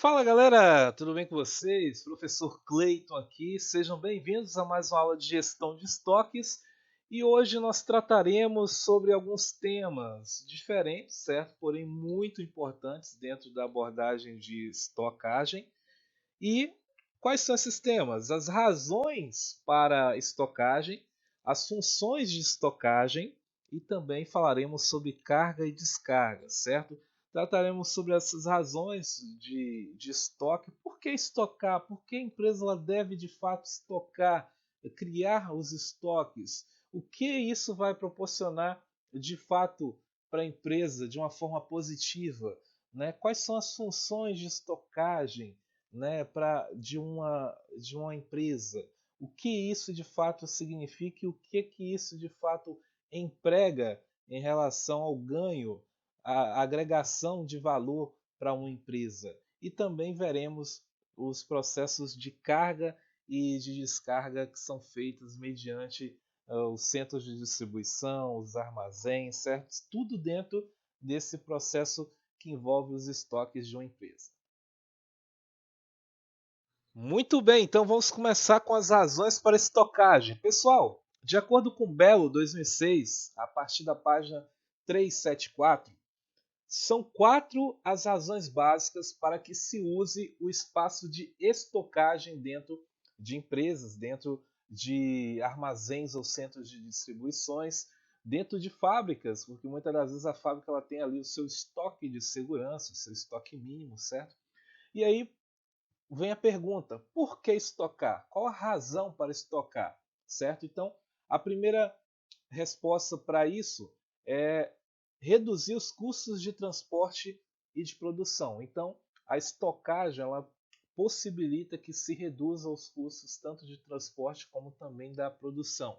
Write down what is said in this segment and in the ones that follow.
Fala galera, tudo bem com vocês? Professor Cleiton aqui, sejam bem-vindos a mais uma aula de gestão de estoques e hoje nós trataremos sobre alguns temas diferentes, certo? Porém muito importantes dentro da abordagem de estocagem. E quais são esses temas? As razões para a estocagem, as funções de estocagem e também falaremos sobre carga e descarga, certo? Trataremos sobre essas razões de estoque, por que estocar, por que a empresa ela deve de fato estocar, criar os estoques, o que isso vai proporcionar de fato para a empresa de uma forma positiva, né? Quais são as funções de estocagem, né, de uma empresa, o que isso de fato significa e o que isso de fato emprega em relação ao ganho, a agregação de valor para uma empresa. E também veremos os processos de carga e de descarga que são feitos mediante os centros de distribuição, os armazéns, certo? Tudo dentro desse processo que envolve os estoques de uma empresa. Muito bem, então vamos começar com as razões para estocagem. Pessoal, de acordo com Belo 2006, a partir da página 374, são quatro as razões básicas para que se use o espaço de estocagem dentro de empresas, dentro de armazéns ou centros de distribuições, dentro de fábricas, porque muitas das vezes a fábrica ela tem ali o seu estoque de segurança, o seu estoque mínimo, certo? E aí vem a pergunta: por que estocar? Qual a razão para estocar? Certo? Então, a primeira resposta para isso é reduzir os custos de transporte e de produção. Então, a estocagem ela possibilita que se reduza os custos tanto de transporte como também da produção.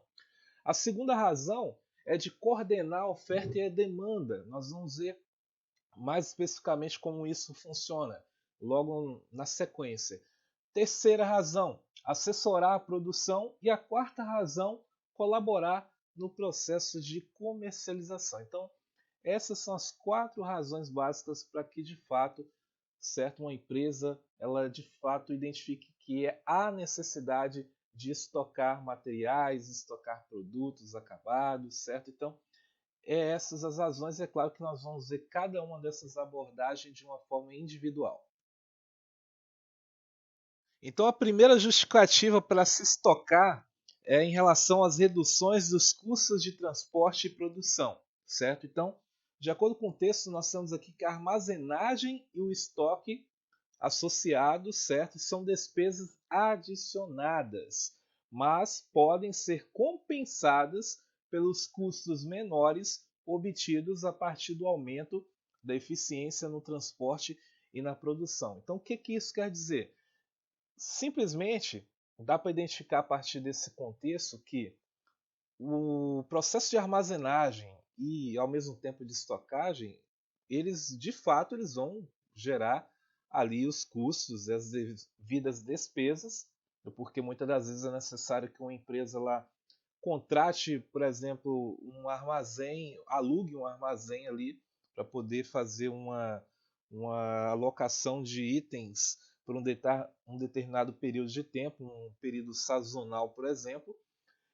A segunda razão é de coordenar a oferta e a demanda. Nós vamos ver mais especificamente como isso funciona logo na sequência. Terceira razão, assessorar a produção. E a quarta razão, colaborar no processo de comercialização. Então, essas são as quatro razões básicas para que, de fato, certo, uma empresa ela de fato identifique que há necessidade de estocar materiais, estocar produtos acabados, certo? Então, essas as razões. É claro que nós vamos ver cada uma dessas abordagens de uma forma individual. Então, a primeira justificativa para se estocar é em relação às reduções dos custos de transporte e produção, certo? Então, de acordo com o texto, nós temos aqui que a armazenagem e o estoque associados, certo, são despesas adicionadas, mas podem ser compensadas pelos custos menores obtidos a partir do aumento da eficiência no transporte e na produção. Então, o que isso quer dizer? Simplesmente dá para identificar a partir desse contexto que o processo de armazenagem e ao mesmo tempo de estocagem, eles de fato eles vão gerar ali os custos e as devidas despesas, porque muitas das vezes é necessário que uma empresa lá contrate, por exemplo, um armazém, alugue um armazém ali para poder fazer uma alocação de itens por um determinado período de tempo, um período sazonal, por exemplo,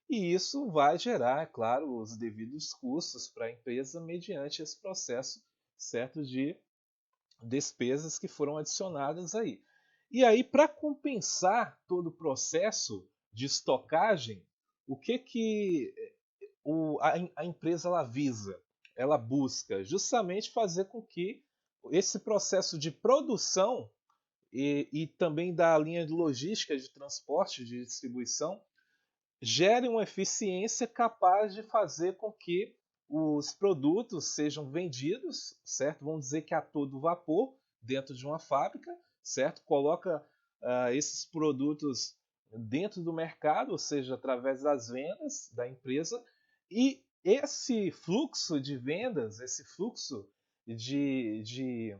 e isso vai gerar, é claro, os devidos custos para a empresa mediante esse processo, certo, de despesas que foram adicionadas aí. E aí, para compensar todo o processo de estocagem, o que a empresa ela visa? Ela busca justamente fazer com que esse processo de produção e também da linha de logística de transporte, de distribuição, gere uma eficiência capaz de fazer com que os produtos sejam vendidos, certo? Vamos dizer que a todo vapor dentro de uma fábrica, certo? Coloca esses produtos dentro do mercado, ou seja, através das vendas da empresa, e esse fluxo de vendas, esse fluxo de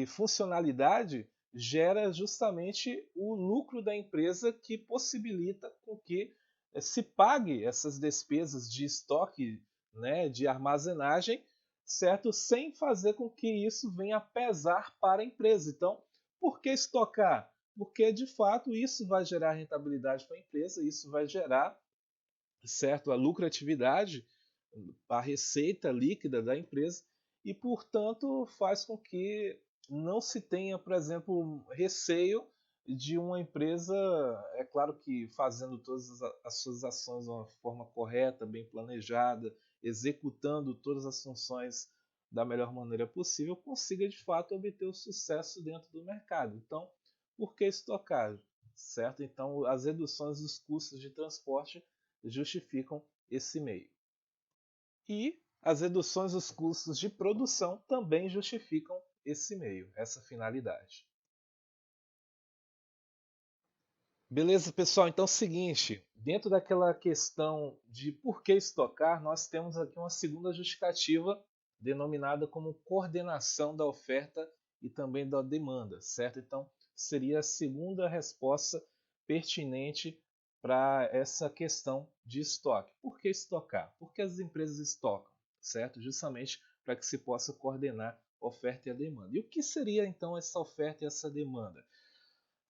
funcionalidade gera justamente o lucro da empresa que possibilita com que se pague essas despesas de estoque, né, de armazenagem, certo? Sem fazer com que isso venha a pesar para a empresa. Então, por que estocar? Porque de fato isso vai gerar rentabilidade para a empresa, isso vai gerar, certo, a lucratividade, a receita líquida da empresa e, portanto, faz com que não se tenha, por exemplo, receio de uma empresa, é claro que fazendo todas as suas ações de uma forma correta, bem planejada, executando todas as funções da melhor maneira possível, consiga de fato obter o sucesso dentro do mercado. Então, por que estocagem? Certo? Então, as reduções dos custos de transporte justificam esse meio. E as reduções dos custos de produção também justificam esse meio, essa finalidade. Beleza, pessoal? Então é o seguinte, dentro daquela questão de por que estocar, nós temos aqui uma segunda justificativa denominada como coordenação da oferta e também da demanda, certo? Então seria a segunda resposta pertinente para essa questão de estoque. Por que estocar? Porque as empresas estocam, certo? Justamente para que se possa coordenar a oferta e a demanda. E o que seria então essa oferta e essa demanda?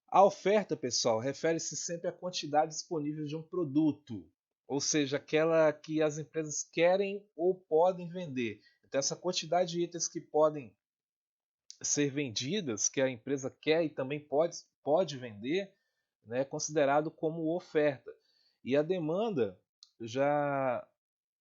A oferta, pessoal, refere-se sempre à quantidade disponível de um produto, ou seja, aquela que as empresas querem ou podem vender. Então, essa quantidade de itens que podem ser vendidas, que a empresa quer e também pode vender, né, é considerado como oferta. E a demanda, já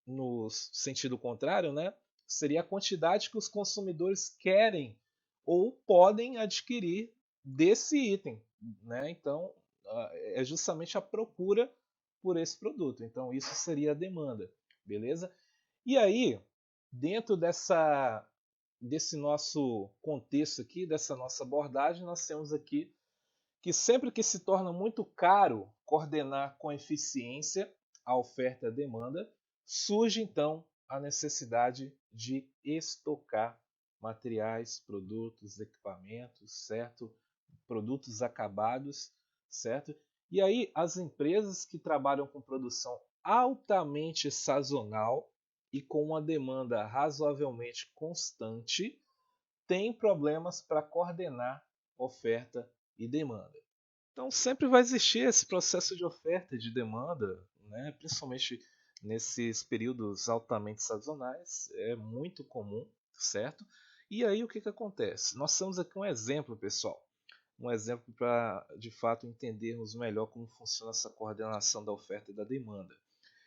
no sentido contrário, né, seria a quantidade que os consumidores querem ou podem adquirir desse item, né? Então, é justamente a procura por esse produto. Então, isso seria a demanda, beleza? E aí, dentro desse nosso contexto aqui, dessa nossa abordagem, nós temos aqui que sempre que se torna muito caro coordenar com eficiência a oferta e a demanda, surge então a necessidade de estocar materiais, produtos, equipamentos, certo? Produtos acabados, certo? E aí as empresas que trabalham com produção altamente sazonal e com uma demanda razoavelmente constante têm problemas para coordenar oferta e demanda. Então sempre vai existir esse processo de oferta e de demanda, né? Principalmente nesses períodos altamente sazonais, é muito comum, certo? E aí o que acontece? Nós temos aqui um exemplo, pessoal, um exemplo para de fato entendermos melhor como funciona essa coordenação da oferta e da demanda.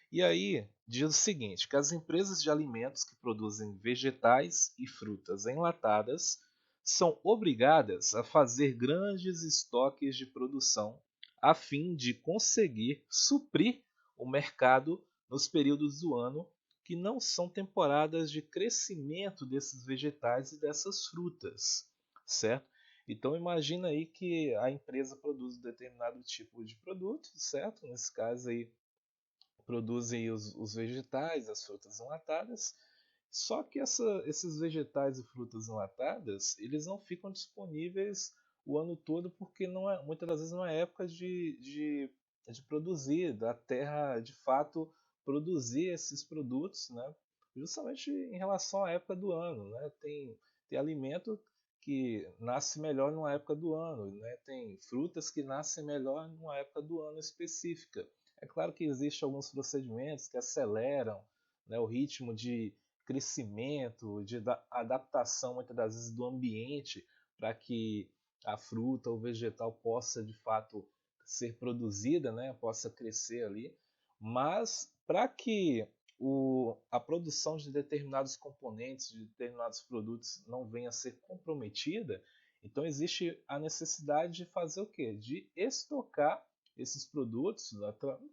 E aí diz o seguinte, que as empresas de alimentos que produzem vegetais e frutas enlatadas são obrigadas a fazer grandes estoques de produção a fim de conseguir suprir o mercado nos períodos do ano que não são temporadas de crescimento desses vegetais e dessas frutas, certo? Então imagina aí que a empresa produz um determinado tipo de produto, certo? Nesse caso aí produzem os vegetais, as frutas enlatadas. Só que esses vegetais e frutas enlatadas, eles não ficam disponíveis o ano todo porque não é, muitas das vezes não é época de produzir, da terra de fato produzir esses produtos, né? Justamente em relação à época do ano, né? Tem alimento que nasce melhor numa época do ano, né? Tem frutas que nascem melhor numa época do ano específica. É claro que existem alguns procedimentos que aceleram, né, o ritmo de crescimento, de adaptação muitas das vezes do ambiente para que a fruta ou vegetal possa de fato ser produzida, né, possa crescer ali. Mas para que a produção de determinados componentes, de determinados produtos não venha a ser comprometida, então existe a necessidade de fazer o quê? De estocar esses produtos,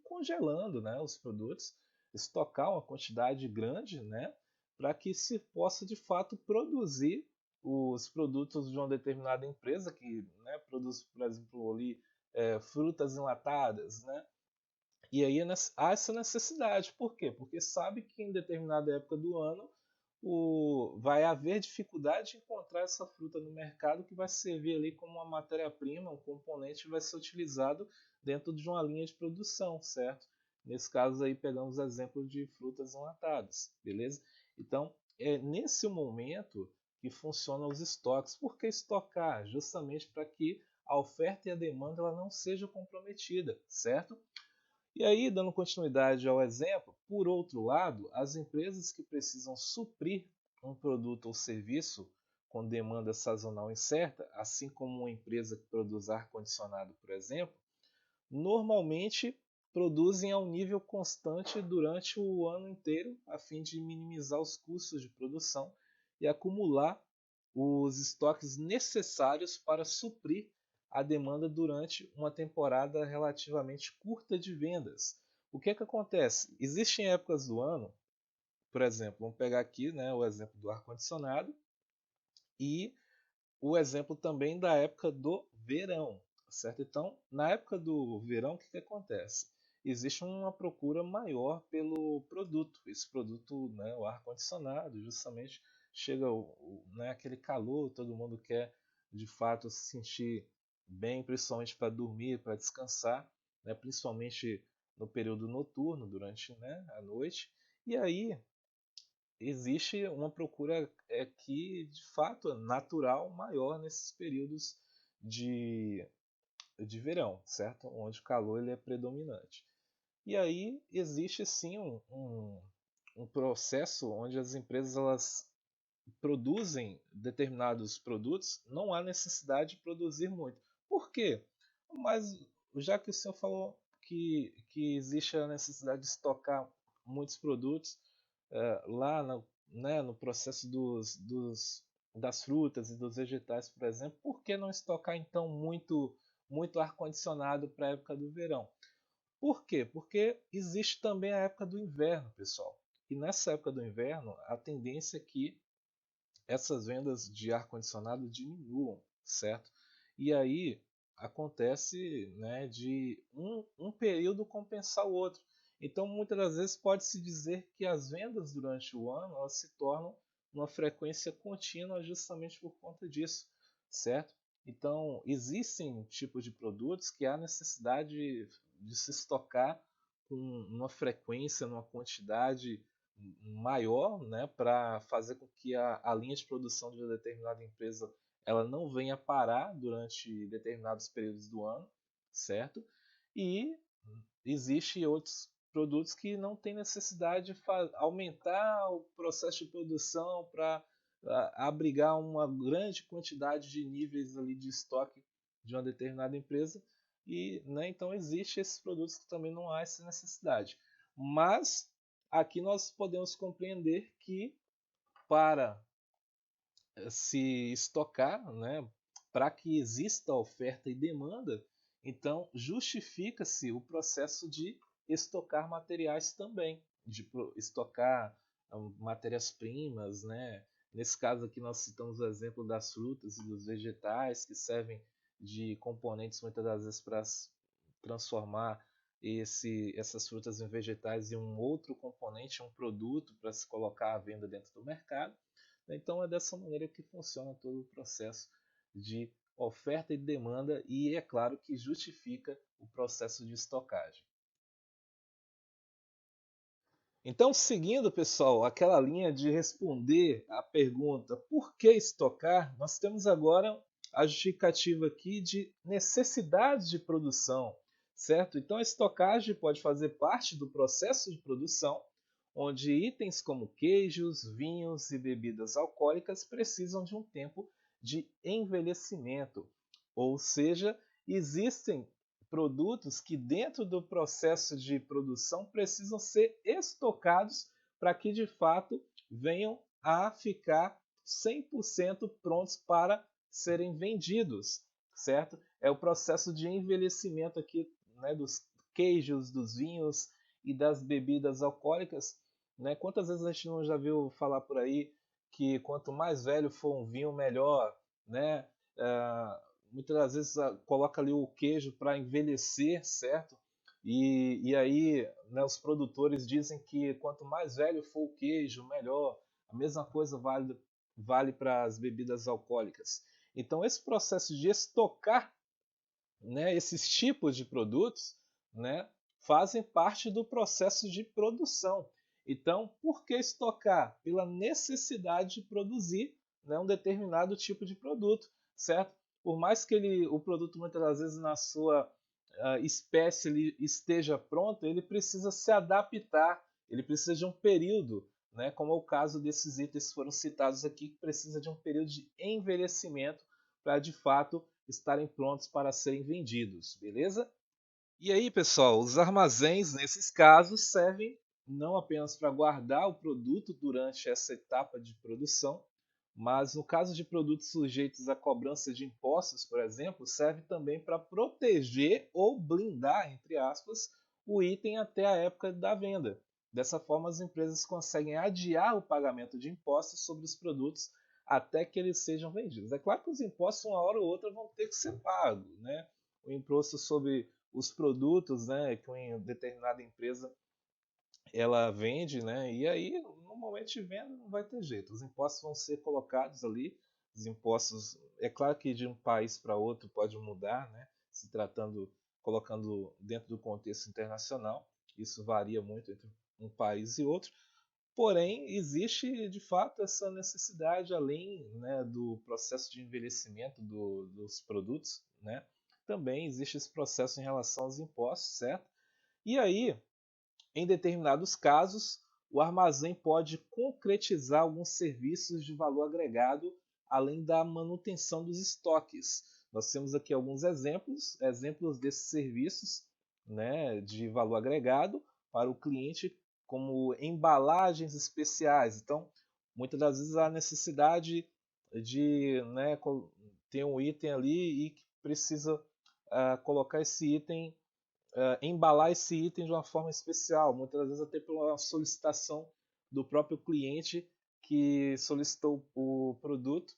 congelando, né, os produtos, estocar uma quantidade grande, né, para que se possa de fato produzir os produtos de uma determinada empresa que, né, produz, por exemplo, ali, frutas enlatadas, né? E aí há essa necessidade. Por quê? Porque sabe que em determinada época do ano vai haver dificuldade de encontrar essa fruta no mercado que vai servir ali como uma matéria-prima, um componente que vai ser utilizado dentro de uma linha de produção, certo? Nesse caso aí pegamos o exemplo de frutas enlatadas, beleza? Então é nesse momento que funcionam os estoques. Por que estocar? Justamente para que a oferta e a demanda ela não seja comprometida, certo? E aí, dando continuidade ao exemplo, por outro lado, as empresas que precisam suprir um produto ou serviço com demanda sazonal incerta, assim como uma empresa que produz ar-condicionado, por exemplo, normalmente produzem a um nível constante durante o ano inteiro, a fim de minimizar os custos de produção e acumular os estoques necessários para suprir a demanda durante uma temporada relativamente curta de vendas. O que é que acontece? Existem épocas do ano, por exemplo, vamos pegar aqui, né, o exemplo do ar-condicionado e o exemplo também da época do verão, certo? Então, na época do verão, o que acontece? Existe uma procura maior pelo produto. Esse produto, né, o ar-condicionado, justamente chega né, aquele calor, todo mundo quer de fato se sentir bem, principalmente para dormir, para descansar, né, principalmente no período noturno, durante, né, a noite. E aí existe uma procura que de fato é natural maior nesses períodos de, de verão, certo? Onde o calor ele é predominante. E aí existe sim um processo onde as empresas elas produzem determinados produtos, não há necessidade de produzir muito. Por quê? Mas já que o senhor falou que existe a necessidade de estocar muitos produtos, lá né, no processo das frutas e dos vegetais, por exemplo, por que não estocar então muito ar-condicionado para a época do verão? Por quê? Porque existe também a época do inverno, pessoal. E nessa época do inverno, a tendência é que essas vendas de ar-condicionado diminuam, certo? E aí acontece, né, de um período compensar o outro. Então, muitas das vezes pode-se dizer que as vendas durante o ano elas se tornam uma frequência contínua justamente por conta disso, certo? Então, existem tipos de produtos que há necessidade de se estocar com uma frequência, uma quantidade maior, né, para fazer com que a linha de produção de uma determinada empresa ela não venha parar durante determinados períodos do ano, certo? E existe outros produtos que não tem necessidade de aumentar o processo de produção para abrigar uma grande quantidade de níveis ali de estoque de uma determinada empresa e, né, então existe esses produtos que também não há essa necessidade. Mas aqui nós podemos compreender que para se estocar, né, para que exista oferta e demanda, então justifica-se o processo de estocar materiais também, de estocar matérias-primas, né? Nesse caso aqui nós citamos o exemplo das frutas e dos vegetais que servem de componentes muitas das vezes para transformar essas frutas em vegetais em um outro componente, um produto para se colocar à venda dentro do mercado. Então é dessa maneira que funciona todo o processo de oferta e demanda e é claro que justifica o processo de estocagem. Então, seguindo, pessoal, aquela linha de responder a pergunta por que estocar, nós temos agora a justificativa aqui de necessidade de produção, certo? Então, a estocagem pode fazer parte do processo de produção, onde itens como queijos, vinhos e bebidas alcoólicas precisam de um tempo de envelhecimento, ou seja, existem produtos que dentro do processo de produção precisam ser estocados para que de fato venham a ficar 100% prontos para serem vendidos, certo? É o processo de envelhecimento aqui, né, dos queijos, dos vinhos e das bebidas alcoólicas, né? Quantas vezes a gente não já viu falar por aí que quanto mais velho for um vinho, melhor, né? Muitas das vezes coloca ali o queijo para envelhecer, certo? E aí, né, os produtores dizem que quanto mais velho for o queijo, melhor. A mesma coisa vale para as bebidas alcoólicas. Então, esse processo de estocar, né, esses tipos de produtos, né, fazem parte do processo de produção. Então, por que estocar? Pela necessidade de produzir, né, um determinado tipo de produto, certo? Por mais que o produto muitas das vezes na sua espécie ele esteja pronto, ele precisa se adaptar, ele precisa de um período, né, como é o caso desses itens que foram citados aqui, que precisa de um período de envelhecimento para de fato estarem prontos para serem vendidos, beleza? E aí, pessoal, os armazéns, nesses casos, servem não apenas para guardar o produto durante essa etapa de produção, mas no caso de produtos sujeitos à cobrança de impostos, por exemplo, serve também para proteger ou blindar, entre aspas, o item até a época da venda. Dessa forma, as empresas conseguem adiar o pagamento de impostos sobre os produtos até que eles sejam vendidos. É claro que os impostos, uma hora ou outra, vão ter que ser pagos, né? O imposto sobre os produtos, né, que uma determinada empresa ela vende, né, e aí no momento de venda não vai ter jeito, os impostos vão ser colocados ali, os impostos, é claro que de um país para outro pode mudar, né, se tratando, colocando dentro do contexto internacional, isso varia muito entre um país e outro, porém existe de fato essa necessidade além, né, do processo de envelhecimento dos produtos, né, também existe esse processo em relação aos impostos, certo? E aí, em determinados casos, o armazém pode concretizar alguns serviços de valor agregado, além da manutenção dos estoques. Nós temos aqui alguns exemplos desses serviços, né, de valor agregado para o cliente, como embalagens especiais. Então, muitas das vezes há necessidade de, né, ter um item ali e que precisa colocar esse item, embalar esse item de uma forma especial, muitas vezes até pela solicitação do próprio cliente que solicitou o produto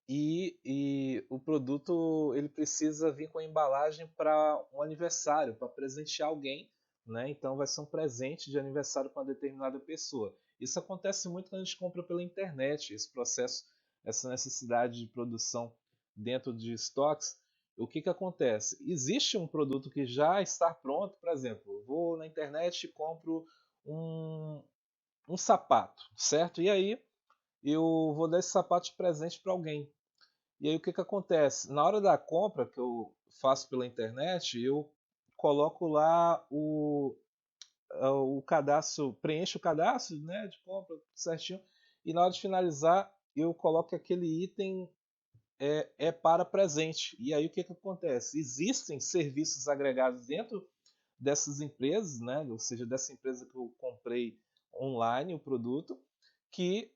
e o produto ele precisa vir com a embalagem para um aniversário, para presentear alguém, né? Então vai ser um presente de aniversário para uma determinada pessoa. Isso acontece muito quando a gente compra pela internet, esse processo, essa necessidade de produção dentro de estoques. O que, que acontece? Existe um produto que já está pronto, por exemplo, eu vou na internet e compro um, um sapato, certo? E aí eu vou dar esse sapato de presente para alguém. E aí o que, que acontece? Na hora da compra que eu faço pela internet, eu coloco lá o cadastro, preencho o cadastro, né, de compra certinho, e na hora de finalizar eu coloco que aquele item é para presente. E aí o que, que acontece? Existem serviços agregados dentro dessas empresas, né, ou seja, dessa empresa que eu comprei online o produto, que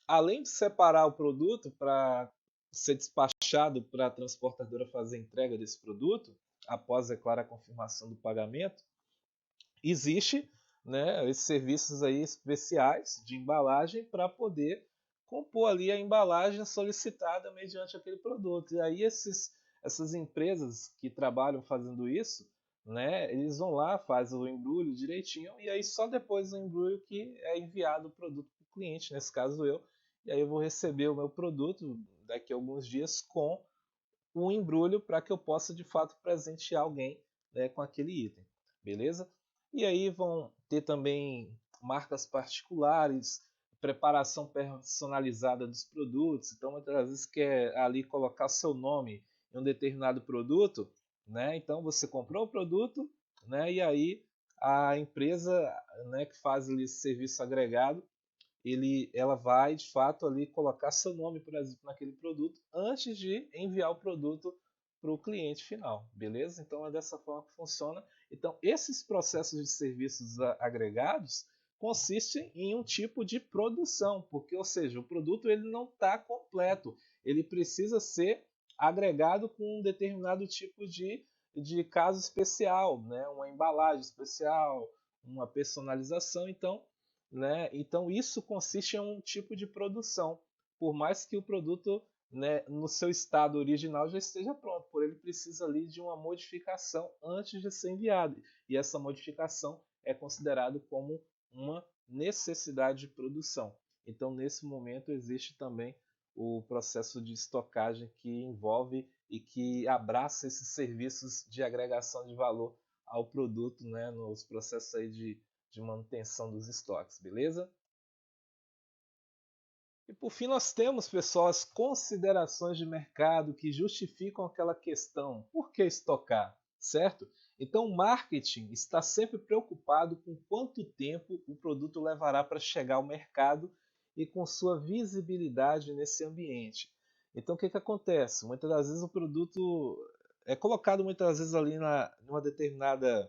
além de separar o produto para ser despachado para a transportadora fazer a entrega desse produto, após, é claro, a confirmação do pagamento, existe, né, esses serviços aí especiais de embalagem para poder compor ali a embalagem solicitada mediante aquele produto. E aí essas empresas que trabalham fazendo isso, né, eles vão lá, fazem o embrulho direitinho e aí só depois do embrulho que é enviado o produto para o cliente, nesse caso eu, e aí eu vou receber o meu produto daqui a alguns dias com o embrulho para que eu possa de fato presentear alguém, né, com aquele item, beleza? E aí vão ter também marcas particulares, preparação personalizada dos produtos. Então, muitas vezes quer ali colocar seu nome em um determinado produto, né? Então você comprou o produto, né? E aí a empresa, né, que faz ali esse serviço agregado, ela vai de fato ali colocar seu nome, por exemplo, naquele produto antes de enviar o produto para o cliente final, beleza? Então é dessa forma que funciona. Então esses processos de serviços agregados consistem em um tipo de produção, porque, ou seja, o produto ele não está completo, ele precisa ser agregado com um determinado tipo de caso especial, né? Uma embalagem especial, uma personalização. Então isso consiste em um tipo de produção, por mais que o produto, né, no seu estado original já esteja pronto, porém ele precisa ali de uma modificação antes de ser enviado. E essa modificação é considerada como uma necessidade de produção. Então, nesse momento, existe também o processo de estocagem que envolve e que abraça esses serviços de agregação de valor ao produto, né, nos processos aí de manutenção dos estoques, beleza? E por fim nós temos, pessoal, as considerações de mercado que justificam aquela questão. Por que estocar? Certo? Então o marketing está sempre preocupado com quanto tempo o produto levará para chegar ao mercado e com sua visibilidade nesse ambiente. Então o que, que acontece? Muitas das vezes o produto é colocado muitas vezes ali numa determinada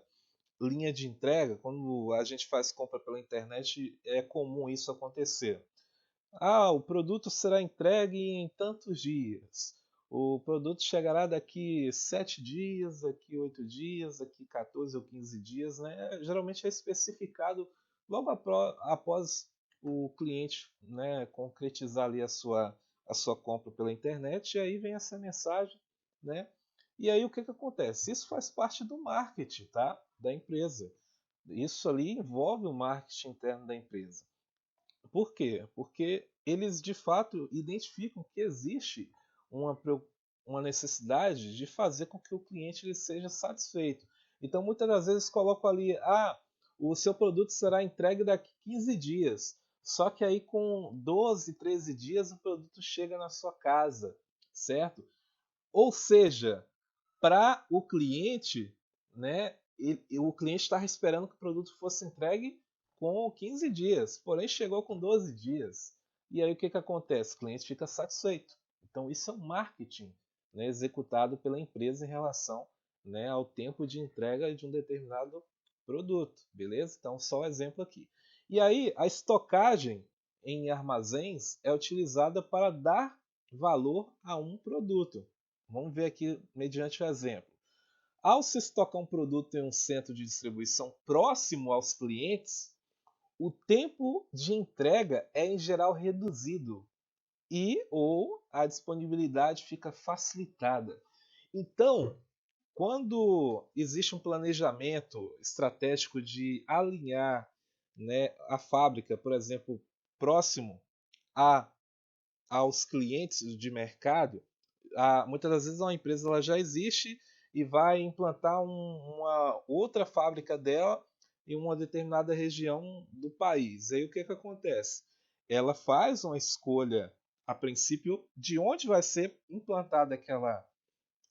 linha de entrega. Quando a gente faz compra pela internet, é comum isso acontecer. Ah, o produto será entregue em tantos dias. O produto chegará daqui 7 dias, daqui 8 dias, daqui 14 ou 15 dias, né? Geralmente é especificado logo após o cliente, né, concretizar ali a sua compra pela internet, e aí vem essa mensagem, né? E aí o que, que acontece? Isso faz parte do marketing, tá? Da empresa. Isso ali envolve o marketing interno da empresa. Por quê? Porque eles de fato identificam que existe uma, uma necessidade de fazer com que o cliente ele seja satisfeito. Então muitas das vezes colocam ali, o seu produto será entregue daqui 15 dias. Só que aí com 12, 13 dias o produto chega na sua casa, certo? Ou seja, para o cliente, né, o cliente estava esperando que o produto fosse entregue com 15 dias, porém chegou com 12 dias. E aí o que, que acontece? O cliente fica satisfeito. Então isso é um marketing, né, executado pela empresa em relação, né, ao tempo de entrega de um determinado produto, beleza? Então só um exemplo aqui. E aí a estocagem em armazéns é utilizada para dar valor a um produto. Vamos ver aqui mediante o exemplo. Ao se estocar um produto em um centro de distribuição próximo aos clientes, o tempo de entrega é em geral reduzido e ou a disponibilidade fica facilitada. Então, quando existe um planejamento estratégico de alinhar, né, a fábrica, por exemplo, próximo a, aos clientes de mercado, muitas das vezes uma empresa ela já existe e vai implantar uma outra fábrica dela em uma determinada região do país. Aí o que, que acontece? Ela faz uma escolha, a princípio, de onde vai ser implantada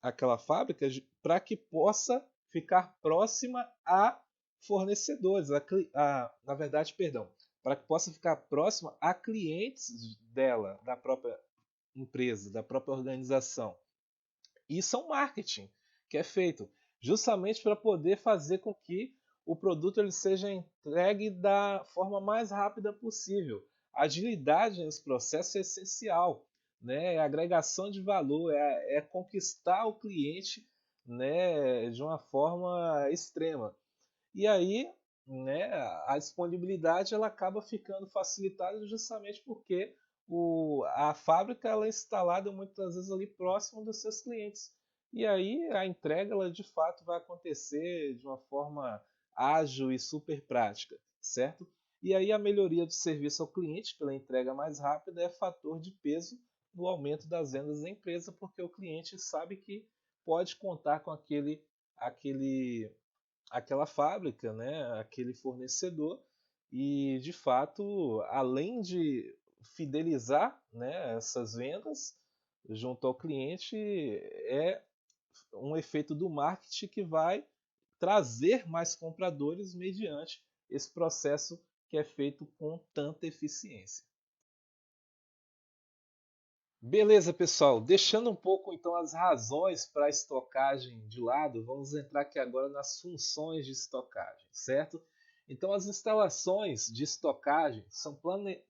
aquela fábrica para que possa ficar próxima a fornecedores, na verdade, perdão, para que possa ficar próxima a clientes dela, da própria empresa, da própria organização. Isso é um marketing que é feito justamente para poder fazer com que o produto ele seja entregue da forma mais rápida possível. A agilidade nesse processo é essencial, né? É a agregação de valor, é conquistar o cliente, né, de uma forma extrema. E aí, né, a disponibilidade ela acaba ficando facilitada justamente porque a fábrica ela é instalada muitas vezes ali próximo dos seus clientes. E aí a entrega ela de fato vai acontecer de uma forma ágil e super prática, certo? E aí a melhoria do serviço ao cliente pela entrega mais rápida é fator de peso no aumento das vendas da empresa, porque o cliente sabe que pode contar com aquela fábrica, né, aquele fornecedor, e de fato, além de fidelizar, né, essas vendas junto ao cliente, é um efeito do marketing que vai trazer mais compradores mediante esse processo que é feito com tanta eficiência. Beleza, pessoal. Deixando um pouco então as razões para a estocagem de lado, vamos entrar aqui agora nas funções de estocagem, certo? Então, as instalações de estocagem são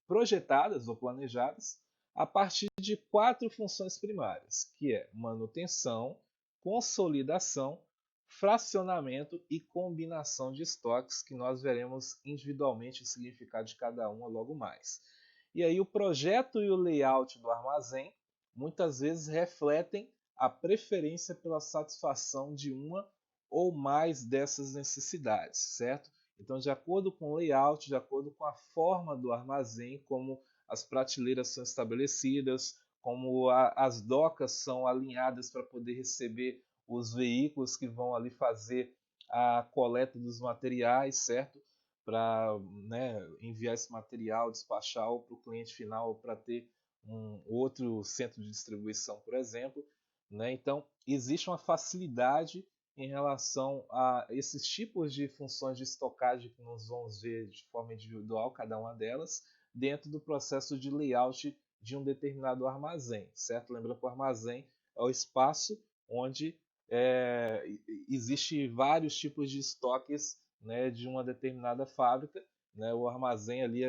projetadas ou planejadas a partir de quatro funções primárias, que é manutenção, consolidação, fracionamento e combinação de estoques, que nós veremos individualmente o significado de cada uma logo mais. E aí o projeto e o layout do armazém muitas vezes refletem a preferência pela satisfação de uma ou mais dessas necessidades, certo? Então, de acordo com o layout, de acordo com a forma do armazém, como as prateleiras são estabelecidas, como as docas são alinhadas para poder receber os veículos que vão ali fazer a coleta dos materiais, certo? para, né, enviar esse material, despachar para o cliente final, para ter um outro centro de distribuição, por exemplo. Né? Então, existe uma facilidade em relação a esses tipos de funções de estocagem que nós vamos ver de forma individual, cada uma delas, dentro do processo de layout de um determinado armazém, certo? Lembrando que o armazém é o espaço onde existe vários tipos de estoques, né, de uma determinada fábrica. Né? O armazém ali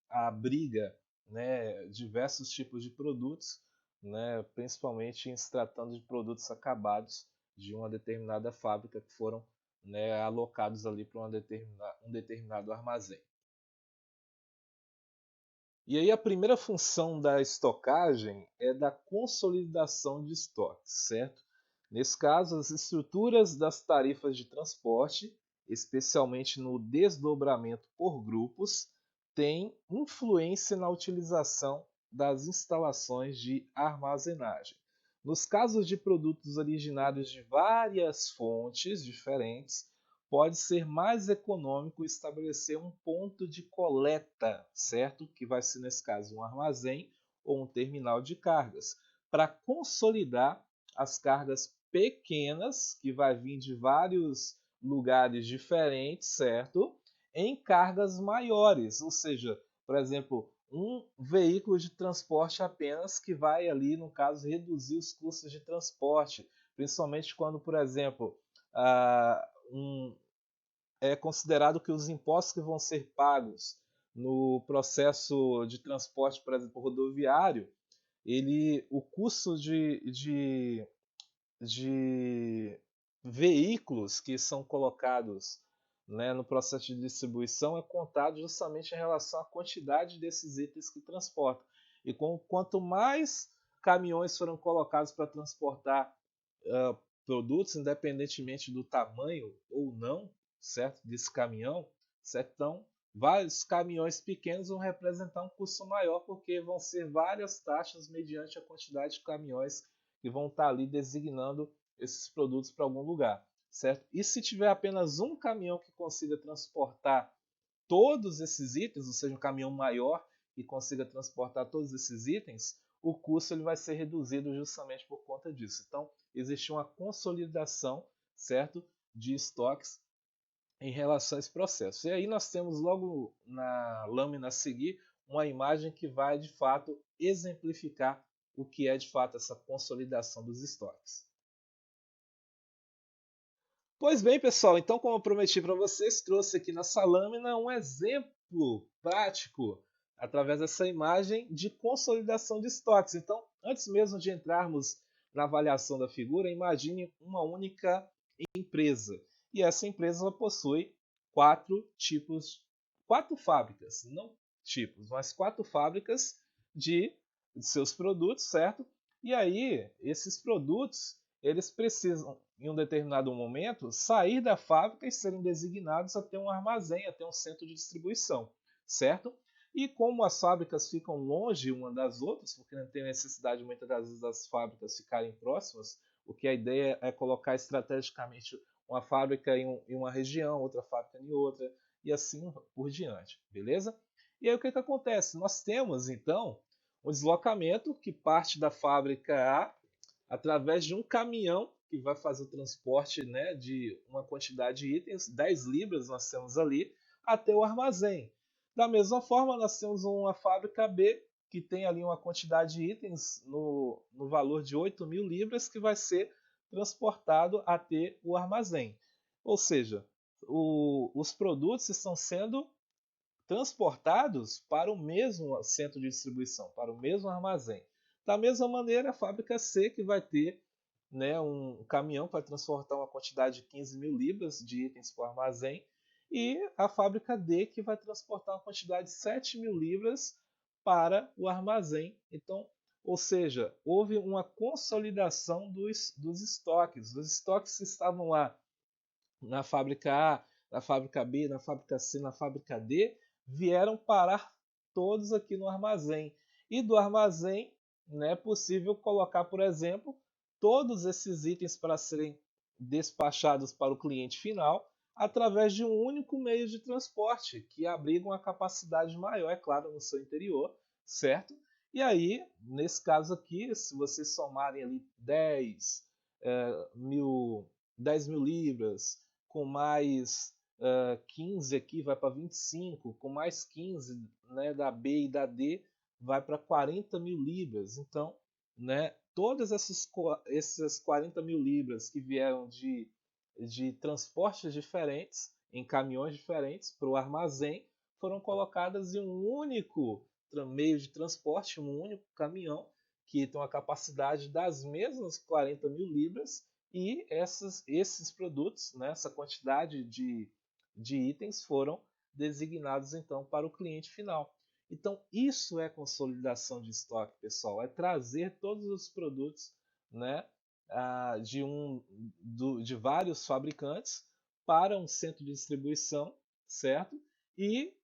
abriga, né, diversos tipos de produtos, né, principalmente em se tratando de produtos acabados de uma determinada fábrica que foram, né, alocados ali para um determinado armazém. E aí a primeira função da estocagem é da consolidação de estoques, certo? Nesse caso, as estruturas das tarifas de transporte, especialmente no desdobramento por grupos, têm influência na utilização das instalações de armazenagem. Nos casos de produtos originários de várias fontes diferentes, pode ser mais econômico estabelecer um ponto de coleta, certo? Que vai ser, nesse caso, um armazém ou um terminal de cargas, para consolidar as cargas pequenas, que vai vir de vários lugares diferentes, certo? Em cargas maiores, ou seja, por exemplo, um veículo de transporte apenas que vai ali, no caso, reduzir os custos de transporte, principalmente quando, por exemplo, é considerado que os impostos que vão ser pagos no processo de transporte, por exemplo, rodoviário, o custo de veículos que são colocados, né, no processo de distribuição é contado justamente em relação à quantidade desses itens que transportam. E quanto mais caminhões foram colocados para transportar produtos, independentemente do tamanho ou não, certo, desse caminhão, certo? Então, vários caminhões pequenos vão representar um custo maior, porque vão ser várias taxas mediante a quantidade de caminhões que vão estar ali designando esses produtos para algum lugar, certo? E se tiver apenas um caminhão que consiga transportar todos esses itens, ou seja, um caminhão maior que consiga transportar todos esses itens, o custo ele vai ser reduzido justamente por conta disso. Então, existe uma consolidação, certo, de estoques em relação a esse processo. E aí nós temos logo na lâmina a seguir uma imagem que vai de fato exemplificar o que é de fato essa consolidação dos estoques. Pois bem, pessoal, então como eu prometi para vocês, trouxe aqui nessa lâmina um exemplo prático através dessa imagem de consolidação de estoques. Então, antes mesmo de entrarmos na avaliação da figura, imagine uma única empresa. E essa empresa possui quatro fábricas, não tipos, mas quatro fábricas de seus produtos, certo? E aí, esses produtos, eles precisam, em um determinado momento, sair da fábrica e serem designados a ter um armazém, a ter um centro de distribuição, certo? E como as fábricas ficam longe uma das outras, porque não tem necessidade muitas das vezes das fábricas ficarem próximas, o que a ideia é colocar estrategicamente uma fábrica em uma região, outra fábrica em outra, e assim por diante, beleza? E aí o que acontece? Nós temos então um deslocamento que parte da fábrica A através de um caminhão que vai fazer o transporte, né, de uma quantidade de itens, 10 libras nós temos ali, até o armazém. Da mesma forma, nós temos uma fábrica B que tem ali uma quantidade de itens no valor de 8.000 libras que vai ser transportado até o armazém. Ou seja, os produtos estão sendo transportados para o mesmo centro de distribuição, para o mesmo armazém. Da mesma maneira, a fábrica C, que vai ter, né, um caminhão que vai transportar uma quantidade de 15.000 libras de itens para o armazém, e a fábrica D, que vai transportar uma quantidade de 7.000 libras para o armazém. Então, ou seja, houve uma consolidação dos estoques. Os estoques que estavam lá na fábrica A, na fábrica B, na fábrica C, na fábrica D, vieram parar todos aqui no armazém. E do armazém, né, é possível colocar, por exemplo, todos esses itens para serem despachados para o cliente final através de um único meio de transporte, que abriga uma capacidade maior, é claro, no seu interior, certo? E aí, nesse caso aqui, se vocês somarem ali 10 mil libras, com mais 15 aqui vai para 25, com mais 15, né, da B e da D, vai para 40 mil libras. Então, né, todas essas 40 mil libras que vieram de transportes diferentes, em caminhões diferentes, para o armazém, foram colocadas em um único meio de transporte, um único caminhão, que tem uma capacidade das mesmas 40 mil libras, e esses produtos, né, essa quantidade de itens foram designados então para o cliente final. Então, isso é consolidação de estoque, pessoal, é trazer todos os produtos, né, de vários fabricantes para um centro de distribuição, certo? E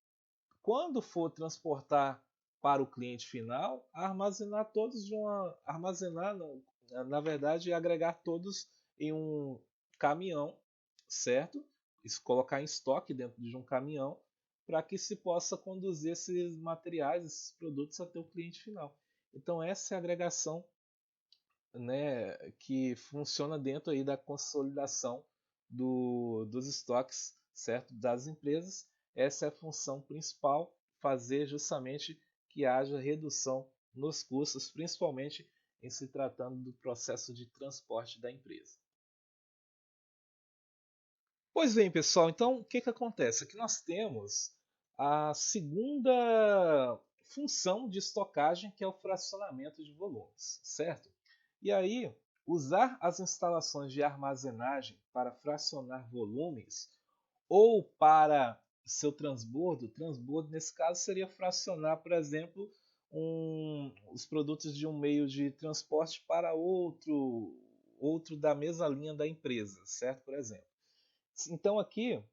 quando for transportar para o cliente final, armazenar todos de uma armazenar, não, na verdade, agregar todos em um caminhão, certo? Isso colocar em estoque dentro de um caminhão para que se possa conduzir esses materiais, esses produtos até o cliente final. Então essa é a agregação, né, que funciona dentro aí da consolidação dos estoques, certo, das empresas. Essa é a função principal, fazer justamente que haja redução nos custos, principalmente em se tratando do processo de transporte da empresa. Pois bem, pessoal, então o que, que acontece? Aqui nós temos a segunda função de estocagem, que é o fracionamento de volumes, certo? E aí, usar as instalações de armazenagem para fracionar volumes ou para seu transbordo nesse caso seria fracionar, por exemplo, os produtos de um meio de transporte para outro da mesma linha da empresa, certo? Por exemplo. Então aqui,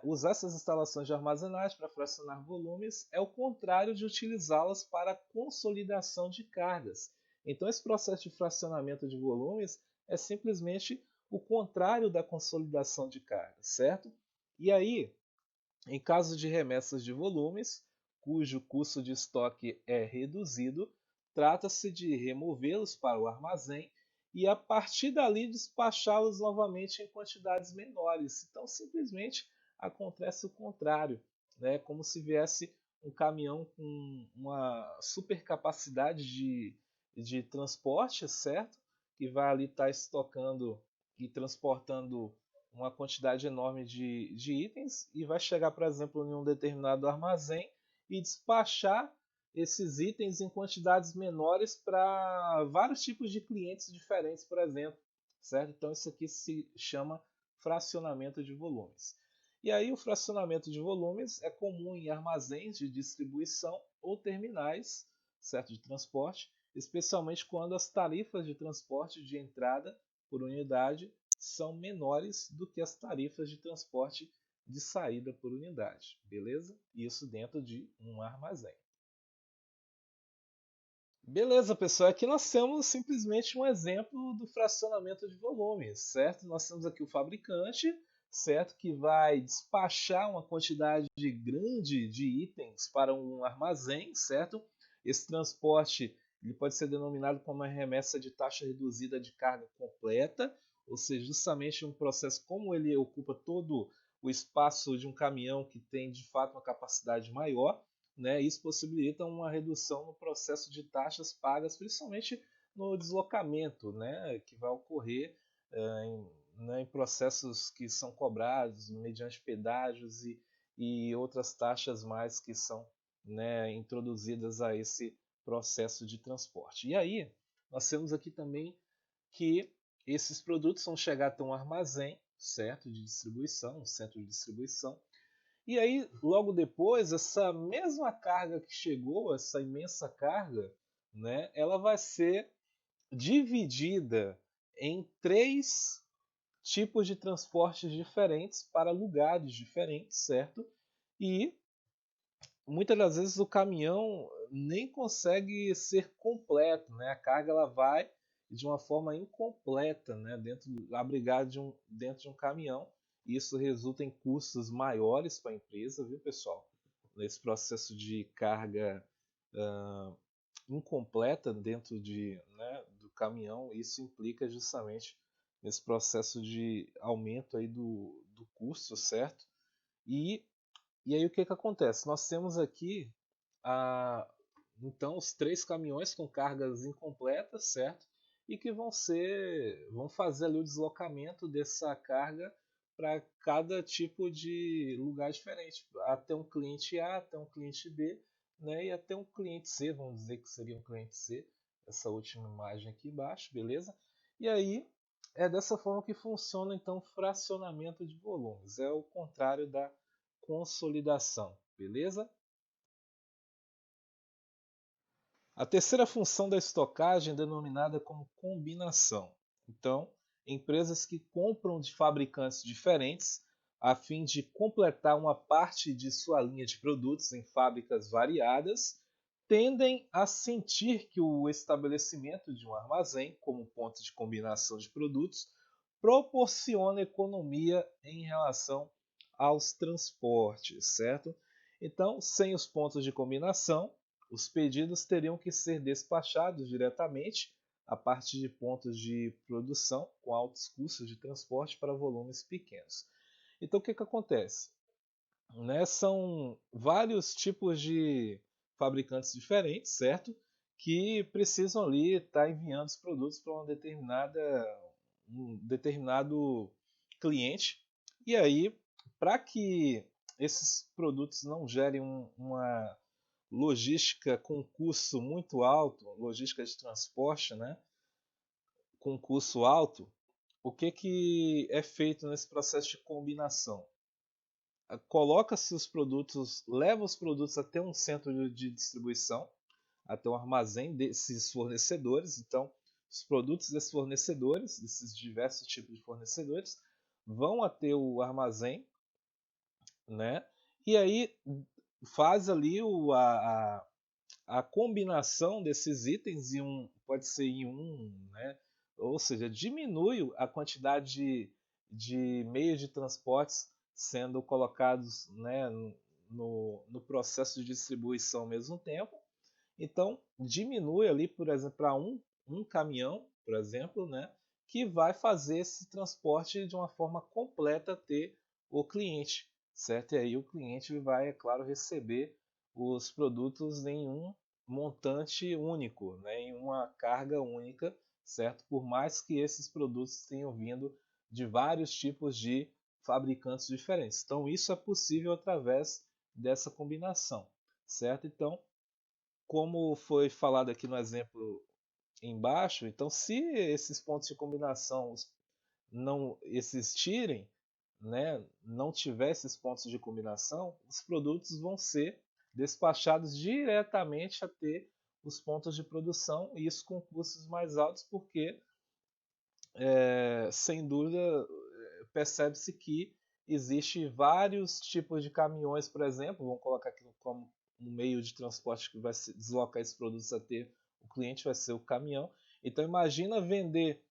usar essas instalações de armazenagem para fracionar volumes é o contrário de utilizá-las para consolidação de cargas. Então esse processo de fracionamento de volumes é simplesmente o contrário da consolidação de cargas, certo? E aí, em caso de remessas de volumes, cujo custo de estoque é reduzido, trata-se de removê-los para o armazém e a partir dali despachá-los novamente em quantidades menores. Então simplesmente acontece o contrário, né? Como se viesse um caminhão com uma super capacidade de transporte, certo? Que vai ali estar estocando e transportando uma quantidade enorme de itens e vai chegar, por exemplo, em um determinado armazém e despachar esses itens em quantidades menores para vários tipos de clientes diferentes, por exemplo, certo? Então isso aqui se chama fracionamento de volumes. E aí o fracionamento de volumes é comum em armazéns de distribuição ou terminais, certo, de transporte, especialmente quando as tarifas de transporte de entrada por unidade são menores do que as tarifas de transporte de saída por unidade, beleza? Isso dentro de um armazém. Beleza, pessoal, aqui nós temos simplesmente um exemplo do fracionamento de volumes, certo? Nós temos aqui o fabricante, certo, que vai despachar uma quantidade grande de itens para um armazém, certo? Esse transporte ele pode ser denominado como uma remessa de taxa reduzida de carga completa, ou seja, justamente um processo como ele ocupa todo o espaço de um caminhão que tem de fato uma capacidade maior, né? Isso possibilita uma redução no processo de taxas pagas, principalmente no deslocamento, né? Que vai ocorrer em processos que são cobrados mediante pedágios e outras taxas mais que são, né, introduzidas a esse processo de transporte. E aí, nós temos aqui também que esses produtos vão chegar até um armazém, certo, de distribuição, um centro de distribuição, e aí, logo depois, essa mesma carga que chegou, essa imensa carga, né, ela vai ser dividida em três tipos de transportes diferentes para lugares diferentes, certo? E muitas das vezes o caminhão nem consegue ser completo, né? A carga ela vai de uma forma incompleta, né? Abrigada dentro de um caminhão. Isso resulta em custos maiores para a empresa, viu, pessoal? Nesse processo de carga uh, incompleta dentro do caminhão, isso implica justamente nesse processo de aumento aí do custo, certo? E, e aí o que acontece? Nós temos aqui a, então os 3 caminhões com cargas incompletas, certo? E que vão fazer ali o deslocamento dessa carga para cada tipo de lugar diferente, até um cliente A, até um cliente B, né? E até um cliente C, vamos dizer que seria um cliente C, essa última imagem aqui embaixo, beleza? E aí é dessa forma que funciona então o fracionamento de volumes, é o contrário da consolidação, beleza? A terceira função da estocagem é denominada como combinação. Então, empresas que compram de fabricantes diferentes a fim de completar uma parte de sua linha de produtos em fábricas variadas tendem a sentir que o estabelecimento de um armazém como ponto de combinação de produtos proporciona economia em relação aos transportes, certo? Então, sem os pontos de combinação, os pedidos teriam que ser despachados diretamente a partir de pontos de produção com altos custos de transporte para volumes pequenos. Então, o que acontece? São vários tipos de fabricantes diferentes, certo? Que precisam ali estar enviando os produtos para um determinado cliente. E aí, para que esses produtos não gerem uma logística com custo muito alto, logística de transporte, né, com custo alto, o que é feito nesse processo de combinação? Coloca-se os produtos, leva os produtos até um centro de distribuição, até um armazém desses fornecedores. Então, os produtos desses fornecedores, desses diversos tipos de fornecedores, vão até o armazém, né? E aí faz ali a combinação desses itens pode ser em um, né? Ou seja, diminui a quantidade de meios de transportes sendo colocados, né, no processo de distribuição ao mesmo tempo. Então, diminui ali, por exemplo, para um caminhão, por exemplo, né, que vai fazer esse transporte de uma forma completa até o cliente, certo? E aí o cliente vai, é claro, receber os produtos em um montante único, né, em uma carga única, certo? Por mais que esses produtos tenham vindo de vários tipos de fabricantes diferentes. Então, isso é possível através dessa combinação, certo? Então, como foi falado aqui no exemplo embaixo, então se esses pontos de combinação não existirem, né, não tiver esses pontos de combinação, os produtos vão ser despachados diretamente até os pontos de produção, e isso com custos mais altos, porque sem dúvida percebe-se que existe vários tipos de caminhões, por exemplo, vamos colocar aqui como um meio de transporte que vai deslocar esses produtos até o cliente, vai ser o caminhão. Então imagina vender,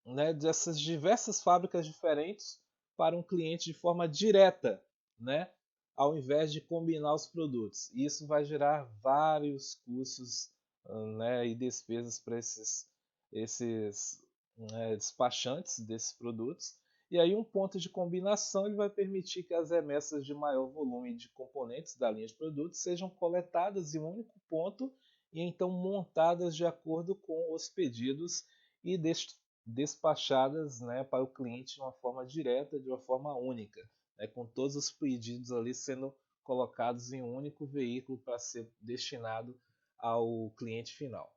né, dessas diversas fábricas diferentes para um cliente de forma direta, né, ao invés de combinar os produtos. E isso vai gerar vários custos, né, e despesas para esses despachantes desses produtos. E aí um ponto de combinação ele vai permitir que as remessas de maior volume de componentes da linha de produtos sejam coletadas em um único ponto e então montadas de acordo com os pedidos e despachadas, né, para o cliente de uma forma direta, de uma forma única, né, com todos os pedidos ali sendo colocados em um único veículo para ser destinado ao cliente final.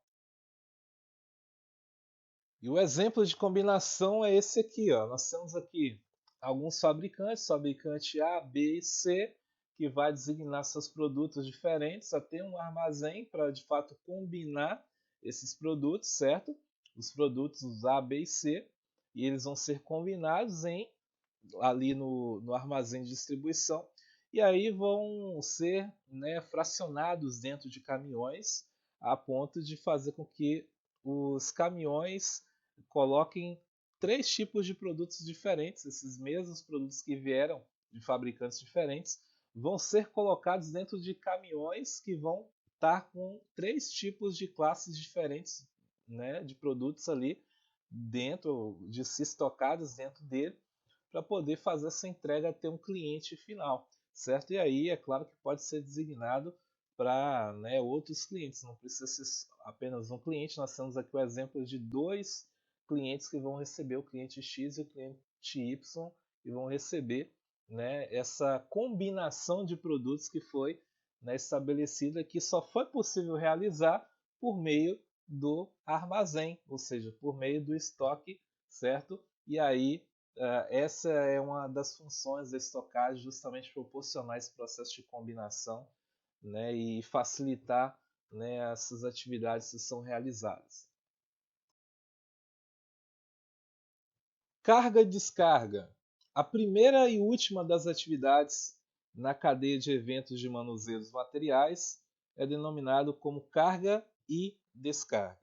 E o exemplo de combinação é esse aqui, ó. Nós temos aqui alguns fabricantes, fabricante A, B e C, que vai designar seus produtos diferentes até um armazém para de fato combinar esses produtos, certo? Os produtos A, B e C, e eles vão ser combinados ali no armazém de distribuição, e aí vão ser, né, fracionados dentro de caminhões a ponto de fazer com que os caminhões coloquem 3 tipos de produtos diferentes. Esses mesmos produtos que vieram de fabricantes diferentes vão ser colocados dentro de caminhões que vão estar com 3 tipos de classes diferentes, né, de produtos ali dentro, de se estocados dentro dele, para poder fazer essa entrega até um cliente final, certo? E aí é claro que pode ser designado para, né, outros clientes, não precisa ser apenas um cliente. Nós temos aqui o exemplo de 2 clientes que vão receber, o cliente X e o cliente Y, e vão receber, né, essa combinação de produtos que foi, né, estabelecida, que só foi possível realizar por meio do armazém, ou seja, por meio do estoque, certo? E aí essa é uma das funções da estocagem, justamente proporcionar esse processo de combinação, né, e facilitar, né, essas atividades que são realizadas. Carga e descarga. A primeira e última das atividades na cadeia de eventos de manuseio dos materiais é denominado como carga e descarga.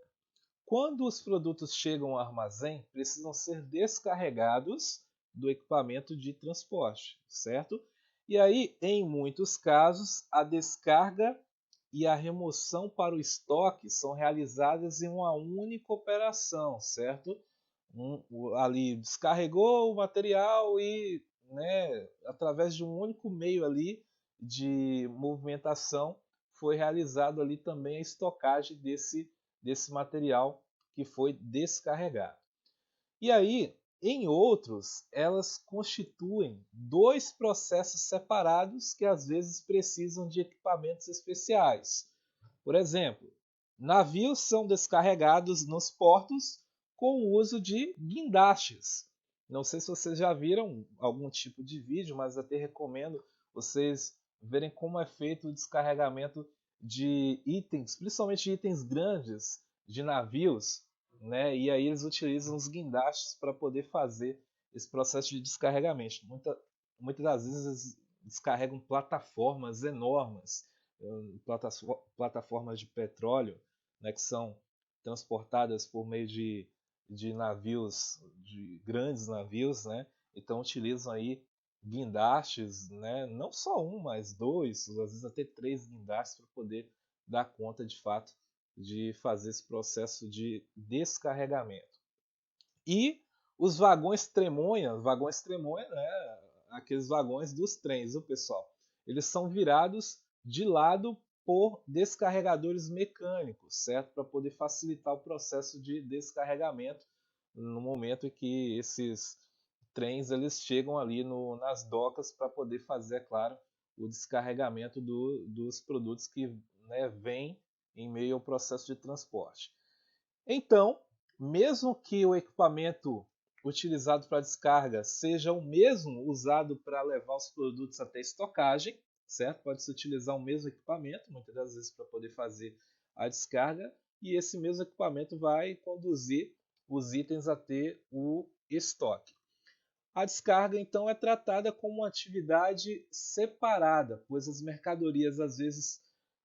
Quando os produtos chegam ao armazém, precisam ser descarregados do equipamento de transporte, certo? E aí, em muitos casos, a descarga e a remoção para o estoque são realizadas em uma única operação, certo? Ali descarregou o material e, né, através de um único meio ali de movimentação foi realizado ali também a estocagem desse material que foi descarregado. E aí, em outros, elas constituem 2 processos separados que às vezes precisam de equipamentos especiais. Por exemplo, navios são descarregados nos portos com o uso de guindastes. Não sei se vocês já viram algum tipo de vídeo, mas até recomendo vocês verem como é feito o descarregamento de itens, principalmente itens grandes de navios, né? E aí eles utilizam os guindastes para poder fazer esse processo de descarregamento. Muitas das vezes eles descarregam plataformas enormes, plataformas de petróleo, né, que são transportadas por meio de navios, de grandes navios, né? Então utilizam aí guindastes, né? Não só um, mas 2, às vezes até 3 guindastes para poder dar conta de fato de fazer esse processo de descarregamento. E os vagões tremonha, né, aqueles vagões dos trens, o pessoal, eles são virados de lado por descarregadores mecânicos, certo? Para poder facilitar o processo de descarregamento no momento em que esses trens eles chegam ali nas docas para poder fazer, é claro, o descarregamento dos produtos que, né, vêm em meio ao processo de transporte. Então, mesmo que o equipamento utilizado para descarga seja o mesmo usado para levar os produtos até estocagem, certo? Pode-se utilizar o mesmo equipamento, muitas das vezes para poder fazer a descarga, e esse mesmo equipamento vai conduzir os itens até o estoque. A descarga, então, é tratada como uma atividade separada, pois as mercadorias às vezes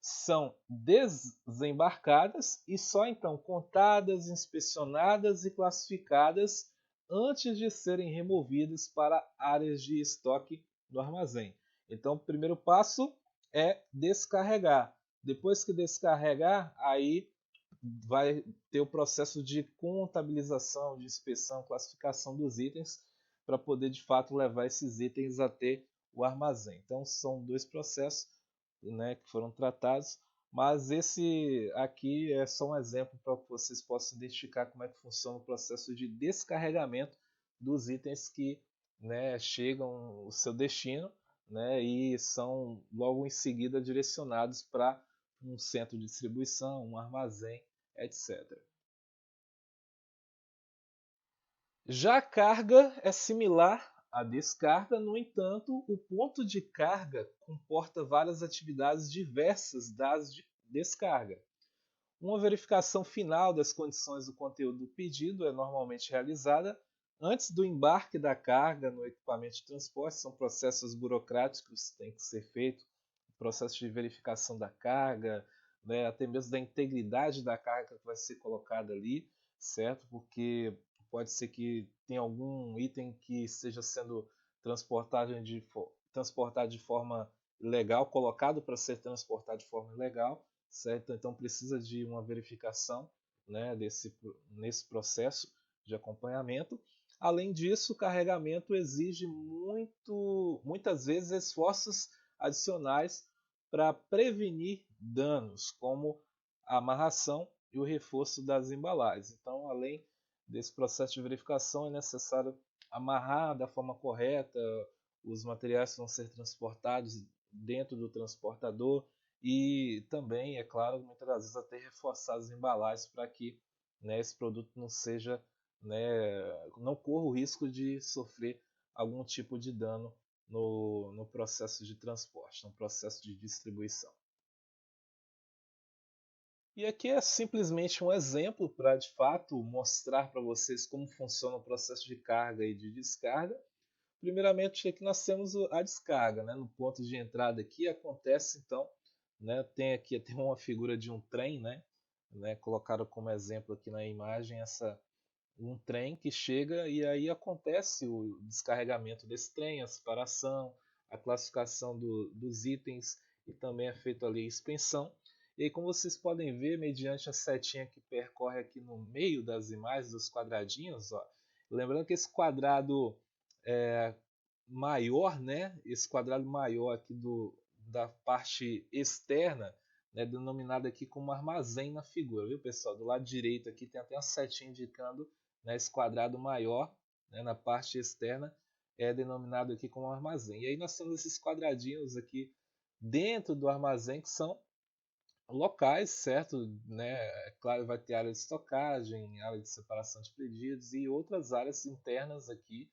são desembarcadas e só então contadas, inspecionadas e classificadas antes de serem removidas para áreas de estoque no armazém. Então, o primeiro passo é descarregar. Depois que descarregar, aí vai ter o processo de contabilização, de inspeção, classificação dos itens para poder de fato levar esses itens até o armazém. Então são 2 processos, né, que foram tratados, mas esse aqui é só um exemplo para que vocês possam identificar como é que funciona o processo de descarregamento dos itens que, né, chegam ao seu destino, né, e são logo em seguida direcionados para um centro de distribuição, um armazém, etc. Já a carga é similar à descarga, no entanto, o ponto de carga comporta várias atividades diversas das de descarga. Uma verificação final das condições do conteúdo do pedido é normalmente realizada antes do embarque da carga no equipamento de transporte. São processos burocráticos que têm que ser feitos, processo de verificação da carga, né, até mesmo da integridade da carga que vai ser colocada ali, certo? Porque pode ser que tenha algum item que esteja sendo transportado de forma ilegal, colocado para ser transportado de forma ilegal, certo? Então precisa de uma verificação, né, nesse processo de acompanhamento. Além disso, o carregamento exige muitas vezes esforços adicionais para prevenir danos, como a amarração e o reforço das embalagens. Então, além desse processo de verificação, é necessário amarrar da forma correta, os materiais vão ser transportados dentro do transportador e também, é claro, muitas das vezes até reforçar as embalagens para que, né, esse produto não seja, né, não corra o risco de sofrer algum tipo de dano no processo de transporte, no processo de distribuição. E aqui é simplesmente um exemplo para de fato mostrar para vocês como funciona o processo de carga e de descarga. Primeiramente aqui nós temos a descarga, né? No ponto de entrada aqui acontece então, né? Tem aqui até uma figura de um trem, né? Colocaram como exemplo aqui na imagem um trem que chega e aí acontece o descarregamento desse trem, a separação, a classificação dos itens e também é feito ali a expensão. E aí, como vocês podem ver, mediante a setinha que percorre aqui no meio das imagens, dos quadradinhos, ó, lembrando que esse quadrado maior, né, esse quadrado maior aqui da parte externa, né, denominado aqui como armazém na figura, viu pessoal? Do lado direito aqui tem até uma setinha indicando, né, esse quadrado maior, né, na parte externa é denominado aqui como armazém. E aí nós temos esses quadradinhos aqui dentro do armazém que são locais, certo? Né? É claro, vai ter área de estocagem, área de separação de pedidos e outras áreas internas aqui,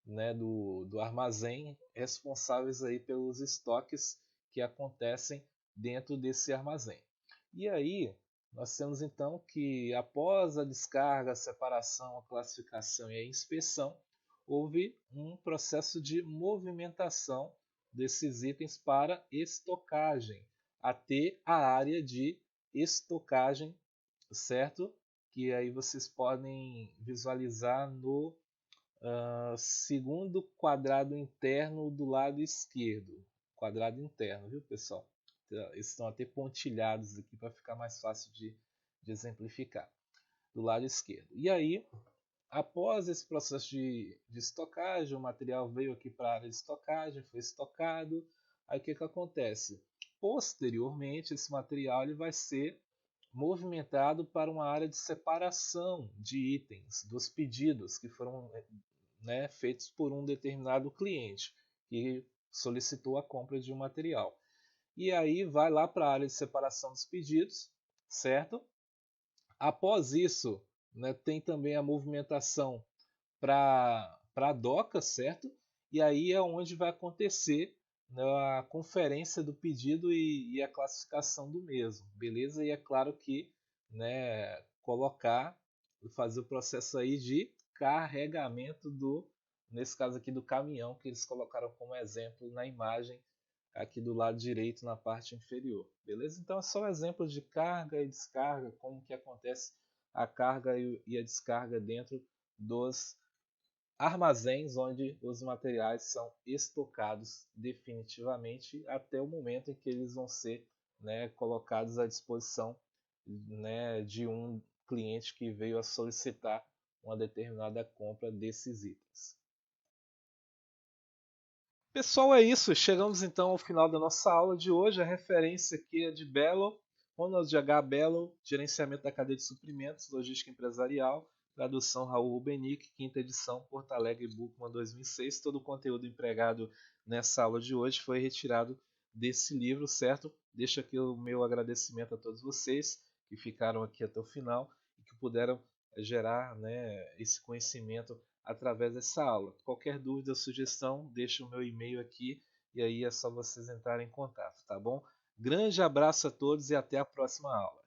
né, do armazém, responsáveis aí pelos estoques que acontecem dentro desse armazém. E aí nós temos então que após a descarga, a separação, a classificação e a inspeção, houve um processo de movimentação desses itens para estocagem, até a área de estocagem, certo? Que aí vocês podem visualizar no segundo quadrado interno do lado esquerdo. Quadrado interno, viu pessoal? Eles estão até pontilhados aqui para ficar mais fácil de exemplificar. Do lado esquerdo. E aí, após esse processo de estocagem, o material veio aqui para a área de estocagem, foi estocado. Aí o que acontece? Posteriormente, esse material ele vai ser movimentado para uma área de separação de itens, dos pedidos que foram, né, feitos por um determinado cliente que solicitou a compra de um material. E aí vai lá para a área de separação dos pedidos, certo? Após isso, né, tem também a movimentação para a doca, certo? E aí é onde vai acontecer, né, a conferência do pedido e a classificação do mesmo, beleza? E é claro que, né, fazer o processo aí de carregamento nesse caso aqui do caminhão que eles colocaram como exemplo na imagem aqui do lado direito na parte inferior, beleza? Então é só um exemplo de carga e descarga, como que acontece a carga e a descarga dentro dos armazéns onde os materiais são estocados definitivamente até o momento em que eles vão ser, né, colocados à disposição, né, de um cliente que veio a solicitar uma determinada compra desses itens. Pessoal, é isso. Chegamos então ao final da nossa aula de hoje. A referência aqui é de Bello, Ronald H. Bello, Gerenciamento da Cadeia de Suprimentos, Logística Empresarial, tradução Raul Rubenick, quinta edição, Porto Alegre, Bookman 2006. Todo o conteúdo empregado nessa aula de hoje foi retirado desse livro, certo? Deixo aqui o meu agradecimento a todos vocês que ficaram aqui até o final e que puderam gerar, né, esse conhecimento através dessa aula. Qualquer dúvida ou sugestão, deixe o meu e-mail aqui e aí é só vocês entrarem em contato, tá bom? Grande abraço a todos e até a próxima aula.